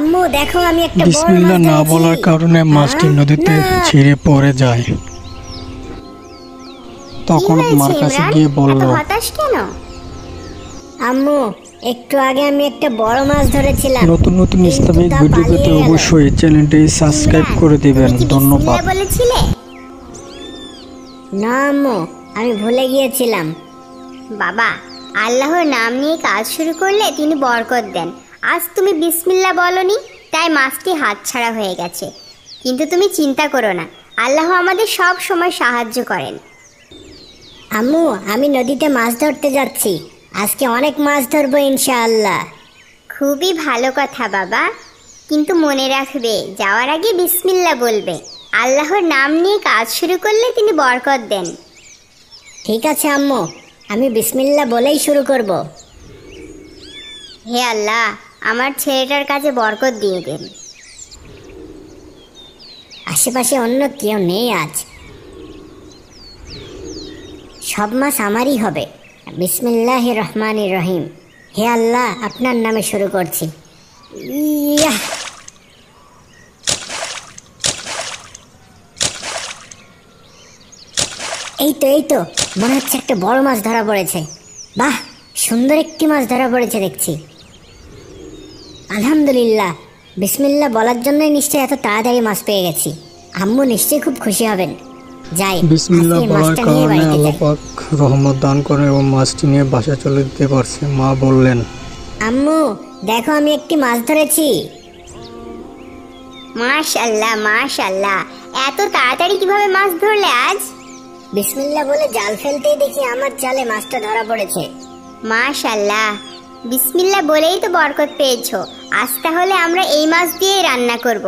আম্মু দেখো আমি একটা বড় বিসমিল্লাহ মাছ না ধরেছি। বলার কারণে মাছটি নদীতে ছিঁড়ে পড়ে যায়। তখন মার কাছে গিয়ে বলল, হতাশ কেন? আম্মু একটু আগে আমি একটা বড় মাছ ধরেছিলাম। নতুন নতুন কিন্তু ইসলামিক তা ভিডিও পালিয়ে পেতে গেল। অবশ্যই চ্যানেলটি সাবস্ক্রাইব করে দিবেন। তুমি কি ধন্যবাদ। বিসমিল্লাহ বলেছিলে? না আম্মু, আমি ভুলে গিয়েছিলাম। বাবা, আল্লাহর নাম নিয়ে কাজ শুরু করলে তিনি বরকত দেন। আজ তুমি বিসমিল্লাহ বলনি, তাই মাছটি হাতছাড়া হয়ে গেছে। কিন্তু তুমি চিন্তা করো না, আল্লাহ আমাদের সব সময় সাহায্য করেন। আম্মু আমি নদীতে মাছ ধরতে যাচ্ছি। আজকে অনেক মাছ ধরবো ইনশাআল্লাহ। খুবই ভালো কথা বাবা, কিন্তু মনে রাখবে যাওয়ার আগে বিসমিল্লাহ বলবে। আল্লাহর নাম নিয়ে কাজ শুরু করলে তিনি বরকত দেন। ঠিক আছে আম্মু, আমি বিসমিল্লাহ বলেই শুরু করব। হে আল্লাহ, আমার ছেলেটার কাছে বরকত দিয়ে দেন। আশেপাশে অন্য কেউ নেই আজ। সব মাছ আমারই হবে। বিসমিল্লাহির রহমানির রহিম। হে আল্লাহ, আপনার নামে শুরু করছি। ইয়াহ! এই তো মনে হচ্ছে একটা বড় মাছ ধরা পড়েছে। বাহ, সুন্দর একটি মাছ ধরা পড়েছে দেখছি। আলহামদুলিল্লাহ, বিসমিল্লাহ বলার জন্যই নিশ্চয়ই এত তাড়াতাড়ি মাছ পেয়ে গেছি। আম্মু নিশ্চয়ই খুব খুশি হবেন। যাই, বিসমিল্লাহ আজকে এই বলার মাছটা নিয়ে কারণে বাড়িতে আল্লাহ যাই। পাক রহমত দান করেন এবং মাছটি নিয়ে বাসা চলে যেতে পারছে। মা বললেন, আম্মু দেখো আমি একটি মাছ ধরেছি। মাশাআল্লাহ মাশাআল্লাহ, এত তাড়াতাড়ি কিভাবে মাছ ধরলে আজ? বিসমিল্লাহ বলে জাল ফেলতেই দেখি আমার জালে মাছটা ধরা পড়েছে। মাশাআল্লাহ, বিসমিল্লাহ বলেই তো বরকত পেয়েছো। আজ তাহলে আমরা এই মাছ দিয়েই রান্না করব।